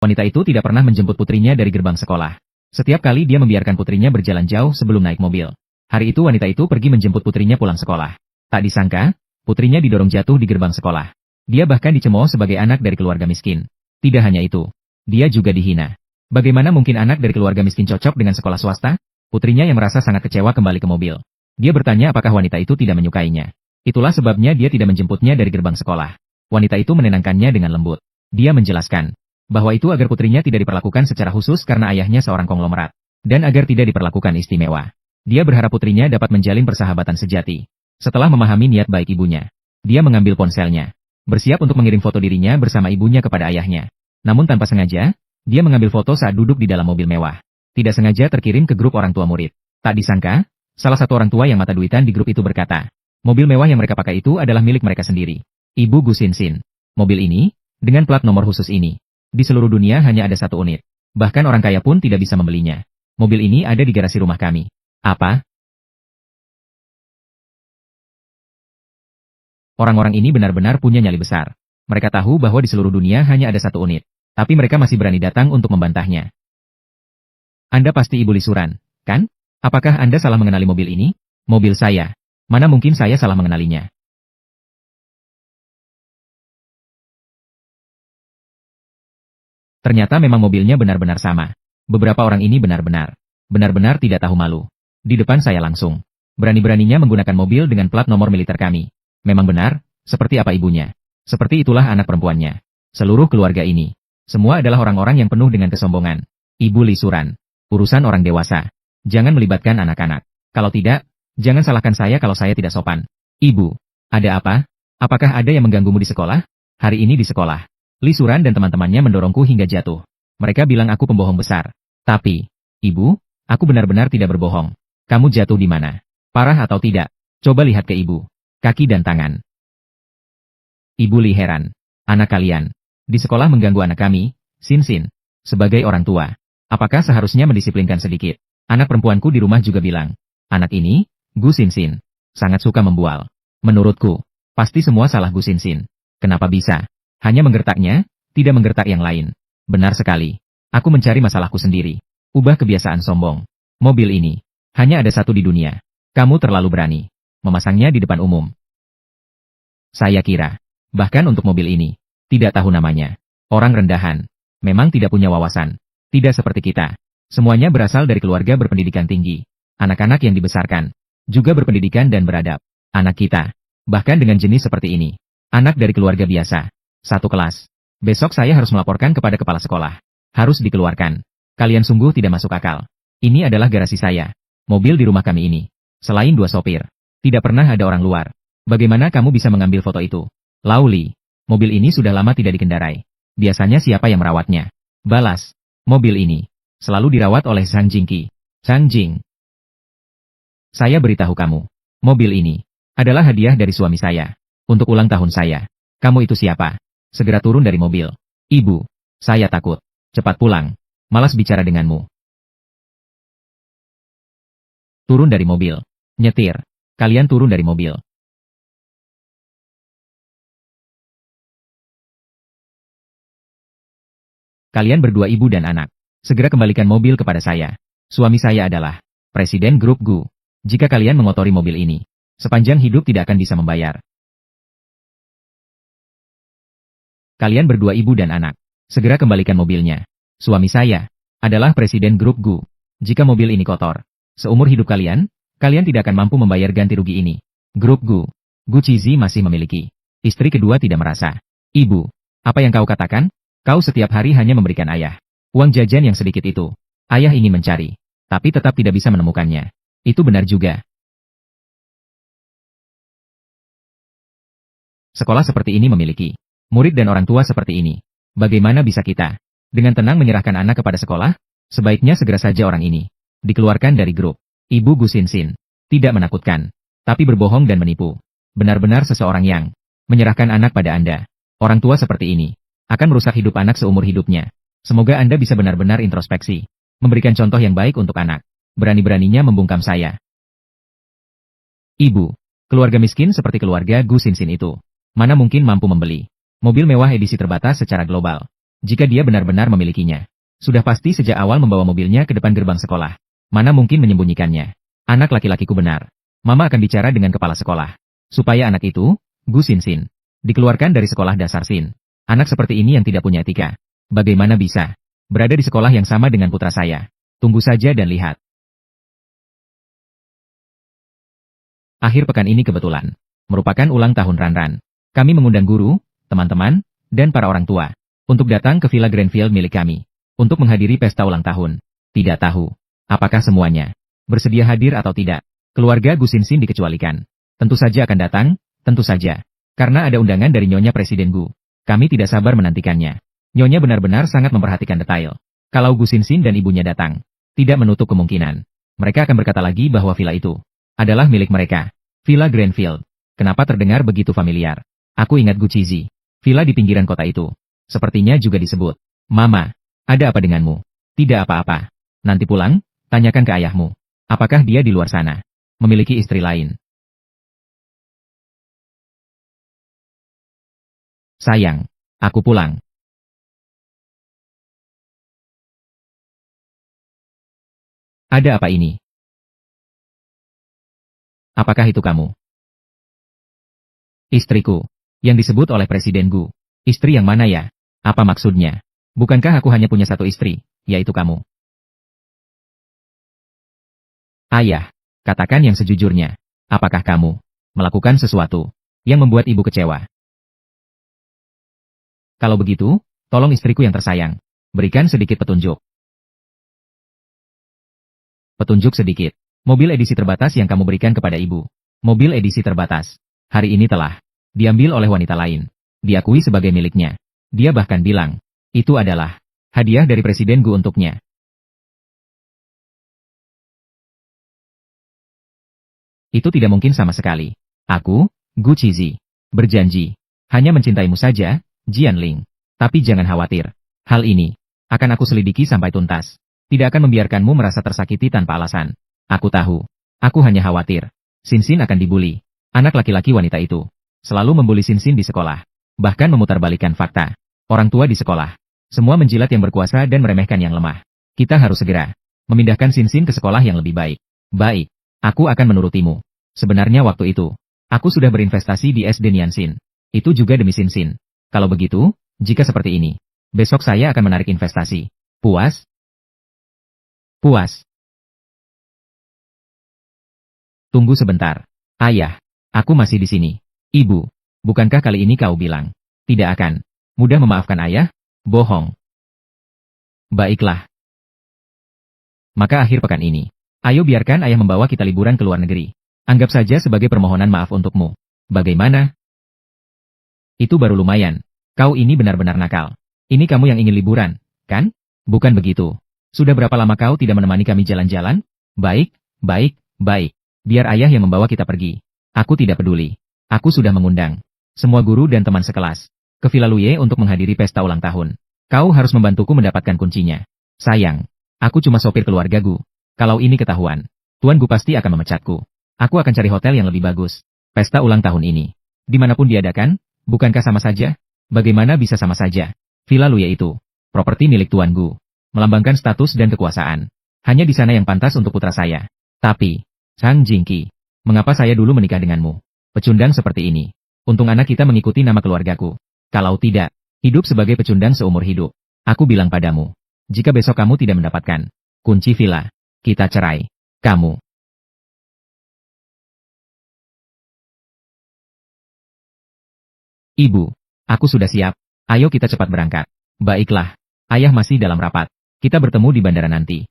Wanita itu tidak pernah menjemput putrinya dari gerbang sekolah. Setiap kali dia membiarkan putrinya berjalan jauh sebelum naik mobil. Hari itu wanita itu pergi menjemput putrinya pulang sekolah. Tak disangka, putrinya didorong jatuh di gerbang sekolah. Dia bahkan dicemooh sebagai anak dari keluarga miskin. Tidak hanya itu, dia juga dihina. Bagaimana mungkin anak dari keluarga miskin cocok dengan sekolah swasta? Putrinya yang merasa sangat kecewa kembali ke mobil. Dia bertanya apakah wanita itu tidak menyukainya. Itulah sebabnya dia tidak menjemputnya dari gerbang sekolah. Wanita itu menenangkannya dengan lembut. Dia menjelaskan bahwa itu agar putrinya tidak diperlakukan secara khusus karena ayahnya seorang konglomerat, dan agar tidak diperlakukan istimewa. Dia berharap putrinya dapat menjalin persahabatan sejati. Setelah memahami niat baik ibunya, dia mengambil ponselnya, bersiap untuk mengirim foto dirinya bersama ibunya kepada ayahnya. Namun tanpa sengaja, dia mengambil foto saat duduk di dalam mobil mewah. Tidak sengaja terkirim ke grup orang tua murid. Tak disangka, salah satu orang tua yang mata duitan di grup itu berkata, mobil mewah yang mereka pakai itu adalah milik mereka sendiri. Ibu Gu Sin. Mobil ini, dengan plat nomor khusus ini, di seluruh dunia hanya ada 1 unit. Bahkan orang kaya pun tidak bisa membelinya. Mobil ini ada di garasi rumah kami. Apa? Orang-orang ini benar-benar punya nyali besar. Mereka tahu bahwa di seluruh dunia hanya ada 1 unit. Tapi mereka masih berani datang untuk membantahnya. Anda pasti ibu Lisuran, kan? Apakah Anda salah mengenali mobil ini? Mobil saya. Mana mungkin saya salah mengenalinya? Ternyata memang mobilnya benar-benar sama. Beberapa orang ini benar-benar tidak tahu malu. Di depan saya langsung. Berani-beraninya menggunakan mobil dengan plat nomor militer kami. Memang benar, seperti apa ibunya. Seperti itulah anak perempuannya. Seluruh keluarga ini. Semua adalah orang-orang yang penuh dengan kesombongan. Ibu Lisuran. Urusan orang dewasa. Jangan melibatkan anak-anak. Kalau tidak, jangan salahkan saya kalau saya tidak sopan. Ibu, ada apa? Apakah ada yang mengganggumu di sekolah? Hari ini di sekolah, Lisuran dan teman-temannya mendorongku hingga jatuh. Mereka bilang aku pembohong besar. Tapi, ibu, aku benar-benar tidak berbohong. Kamu jatuh di mana? Parah atau tidak? Coba lihat ke ibu. Kaki dan tangan. Ibu Li heran. Anak kalian, di sekolah mengganggu anak kami, Sin. Sebagai orang tua, apakah seharusnya mendisiplinkan sedikit? Anak perempuanku di rumah juga bilang, anak ini, Gu Sin, sangat suka membual. Menurutku, pasti semua salah Gu Sin. Kenapa bisa? Hanya menggertaknya, tidak menggertak yang lain. Benar sekali. Aku mencari masalahku sendiri. Ubah kebiasaan sombong. Mobil ini, hanya ada 1 di dunia. Kamu terlalu berani. Memasangnya di depan umum. Saya kira, bahkan untuk mobil ini, tidak tahu namanya. Orang rendahan. Memang tidak punya wawasan. Tidak seperti kita. Semuanya berasal dari keluarga berpendidikan tinggi. Anak-anak yang dibesarkan, juga berpendidikan dan beradab. Anak kita, bahkan dengan jenis seperti ini. Anak dari keluarga biasa. 1 kelas. Besok saya harus melaporkan kepada kepala sekolah. Harus dikeluarkan. Kalian sungguh tidak masuk akal. Ini adalah garasi saya. Mobil di rumah kami ini. Selain 2 sopir, tidak pernah ada orang luar. Bagaimana kamu bisa mengambil foto itu? Lauli, mobil ini sudah lama tidak dikendarai. Biasanya siapa yang merawatnya? Balas, mobil ini selalu dirawat oleh Zhang Jingqi. Zhang Jing. Saya beritahu kamu, mobil ini adalah hadiah dari suami saya. Untuk ulang tahun saya. Kamu itu siapa? Segera turun dari mobil. Ibu, saya takut. Cepat pulang. Malas bicara denganmu. Turun dari mobil. Nyetir. Kalian turun dari mobil. Kalian berdua ibu dan anak. Segera kembalikan mobil kepada saya. Suami saya adalah Presiden Grup Gu. Jika kalian mengotori mobil ini, sepanjang hidup tidak akan bisa membayar. Kalian berdua ibu dan anak. Segera kembalikan mobilnya. Suami saya adalah Presiden Grup Gu. Jika mobil ini kotor, seumur hidup kalian tidak akan mampu membayar ganti rugi ini. Grup Gu. Gu Qizi masih memiliki istri kedua tidak merasa. Ibu, apa yang kau katakan? Kau setiap hari hanya memberikan ayah uang jajan yang sedikit itu. Ayah ingin mencari, tapi tetap tidak bisa menemukannya. Itu benar juga. Sekolah seperti ini memiliki murid dan orang tua seperti ini. Bagaimana bisa kita dengan tenang menyerahkan anak kepada sekolah? Sebaiknya segera saja orang ini dikeluarkan dari grup. Ibu Gu Sin. Tidak menakutkan, tapi berbohong dan menipu. Benar-benar seseorang yang menyerahkan anak pada Anda. Orang tua seperti ini akan merusak hidup anak seumur hidupnya. Semoga Anda bisa benar-benar introspeksi, memberikan contoh yang baik untuk anak. Berani-beraninya membungkam saya. Ibu, keluarga miskin seperti keluarga Gu Sin itu, mana mungkin mampu membeli mobil mewah edisi terbatas secara global. Jika dia benar-benar memilikinya, sudah pasti sejak awal membawa mobilnya ke depan gerbang sekolah. Mana mungkin menyembunyikannya? Anak laki-lakiku benar. Mama akan bicara dengan kepala sekolah. Supaya anak itu, Gu Xinxin, dikeluarkan dari sekolah dasar Xin. Anak seperti ini yang tidak punya etika. Bagaimana bisa berada di sekolah yang sama dengan putra saya? Tunggu saja dan lihat. Akhir pekan ini kebetulan merupakan ulang tahun Ranran. Kami mengundang guru, teman-teman, dan para orang tua untuk datang ke Villa Grandfield milik kami untuk menghadiri pesta ulang tahun. Tidak tahu apakah semuanya bersedia hadir atau tidak. Keluarga Gu Xinxin dikecualikan. Tentu saja akan datang, tentu saja. Karena ada undangan dari Nyonya Presiden Gu. Kami tidak sabar menantikannya. Nyonya benar-benar sangat memperhatikan detail. Kalau Gu Xinxin dan ibunya datang, tidak menutup kemungkinan mereka akan berkata lagi bahwa villa itu adalah milik mereka. Villa Grandfield. Kenapa terdengar begitu familiar? Aku ingat Gu Qizi. Villa di pinggiran kota itu. Sepertinya juga disebut. Mama, ada apa denganmu? Tidak apa-apa. Nanti pulang, tanyakan ke ayahmu. Apakah dia di luar sana? Memiliki istri lain. Sayang, aku pulang. Ada apa ini? Apakah itu kamu? Istriku, yang disebut oleh Presiden Gu. Istri yang mana ya? Apa maksudnya? Bukankah aku hanya punya satu istri, yaitu kamu? Ayah, katakan yang sejujurnya. Apakah kamu melakukan sesuatu yang membuat ibu kecewa? Kalau begitu, tolong istriku yang tersayang, berikan sedikit petunjuk. Petunjuk sedikit. Mobil edisi terbatas yang kamu berikan kepada ibu. Mobil edisi terbatas. Hari ini telah diambil oleh wanita lain. Diakui sebagai miliknya. Dia bahkan bilang, itu adalah hadiah dari Presiden Gu untuknya. Itu tidak mungkin sama sekali. Aku, Gu Qizi, berjanji hanya mencintaimu saja, Jianling. Tapi jangan khawatir. Hal ini akan aku selidiki sampai tuntas. Tidak akan membiarkanmu merasa tersakiti tanpa alasan. Aku tahu. Aku hanya khawatir. Xinxin akan dibuli. Anak laki-laki wanita itu selalu membuli Xinxin di sekolah. Bahkan memutarbalikkan fakta. Orang tua di sekolah semua menjilat yang berkuasa dan meremehkan yang lemah. Kita harus segera memindahkan Xinxin ke sekolah yang lebih baik. Baik. Aku akan menurutimu. Sebenarnya waktu itu, aku sudah berinvestasi di SD Nianxin. Itu juga demi Xinxin. Kalau begitu, jika seperti ini, besok saya akan menarik investasi. Puas? Puas. Tunggu sebentar. Ayah, aku masih di sini. Ibu, bukankah kali ini kau bilang tidak akan mudah memaafkan ayah? Bohong. Baiklah. Maka akhir pekan ini, ayo biarkan ayah membawa kita liburan ke luar negeri. Anggap saja sebagai permohonan maaf untukmu. Bagaimana? Itu baru lumayan. Kau ini benar-benar nakal. Ini kamu yang ingin liburan, kan? Bukan begitu. Sudah berapa lama kau tidak menemani kami jalan-jalan? Baik, baik, baik. Biar ayah yang membawa kita pergi. Aku tidak peduli. Aku sudah mengundang semua guru dan teman sekelas ke Villa Luye untuk menghadiri pesta ulang tahun. Kau harus membantuku mendapatkan kuncinya. Sayang, aku cuma sopir keluarga Gu. Kalau ini ketahuan, Tuan Gu pasti akan memecatku. Aku akan cari hotel yang lebih bagus. Pesta ulang tahun ini, dimanapun diadakan, bukankah sama saja? Bagaimana bisa sama saja? Villa Luye itu properti milik Tuan Gu, melambangkan status dan kekuasaan. Hanya di sana yang pantas untuk putra saya. Tapi, Chang Jingqi, mengapa saya dulu menikah denganmu? Pecundang seperti ini. Untung anak kita mengikuti nama keluargaku. Kalau tidak, hidup sebagai pecundang seumur hidup. Aku bilang padamu, jika besok kamu tidak mendapatkan kunci villa, kita cerai. Kamu. Ibu, aku sudah siap. Ayo kita cepat berangkat. Baiklah. Ayah masih dalam rapat. Kita bertemu di bandara nanti.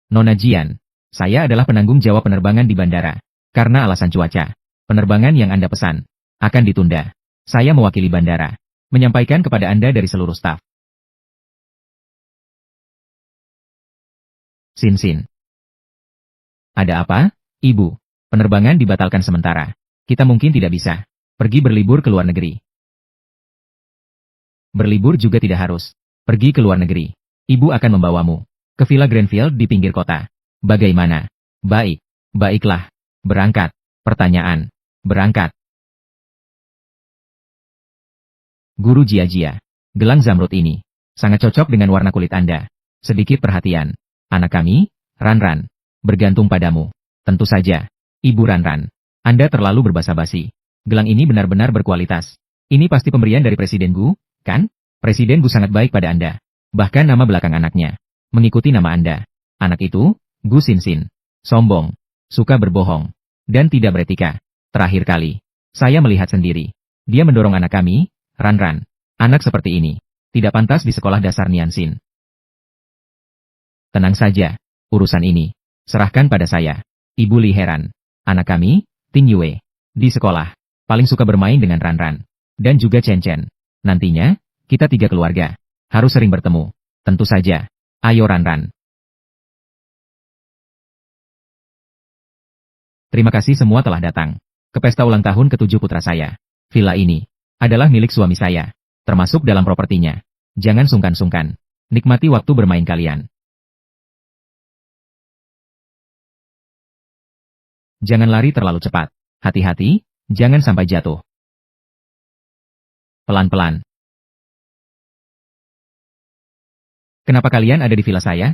Nona Jian, saya adalah penanggung jawab penerbangan di bandara. Karena alasan cuaca, penerbangan yang Anda pesan akan ditunda. Saya mewakili bandara, menyampaikan kepada Anda dari seluruh staf. Xinxin. Ada apa, Ibu? Penerbangan dibatalkan sementara. Kita mungkin tidak bisa pergi berlibur ke luar negeri. Berlibur juga tidak harus pergi ke luar negeri. Ibu akan membawamu ke Villa Grandfield di pinggir kota. Bagaimana? Baik, baiklah. Berangkat. Pertanyaan. Berangkat. Guru Jia-Jia. Gelang zamrud ini sangat cocok dengan warna kulit Anda. Sedikit perhatian. Anak kami, Ran-Ran, bergantung padamu. Tentu saja, Ibu Ran-Ran. Anda terlalu berbasa-basi. Gelang ini benar-benar berkualitas. Ini pasti pemberian dari Presiden Gu, kan? Presiden Gu sangat baik pada Anda. Bahkan nama belakang anaknya mengikuti nama Anda. Anak itu, Gu Xin-Xin. Sombong, suka berbohong, dan tidak beretika. Terakhir kali, saya melihat sendiri. Dia mendorong anak kami, Ran-Ran. Anak seperti ini tidak pantas di sekolah dasar Nianxin. Tenang saja, urusan ini serahkan pada saya. Ibu Li heran. Anak kami, Ting Yue, di sekolah paling suka bermain dengan Ran-Ran dan juga Chen-Chen. Nantinya, kita 3 keluarga harus sering bertemu. Tentu saja. Ayo Ran-Ran. Terima kasih semua telah datang ke pesta ulang tahun ke-7 putra saya. Villa ini adalah milik suami saya, termasuk dalam propertinya. Jangan sungkan-sungkan. Nikmati waktu bermain kalian. Jangan lari terlalu cepat. Hati-hati, jangan sampai jatuh. Pelan-pelan. Kenapa kalian ada di villa saya?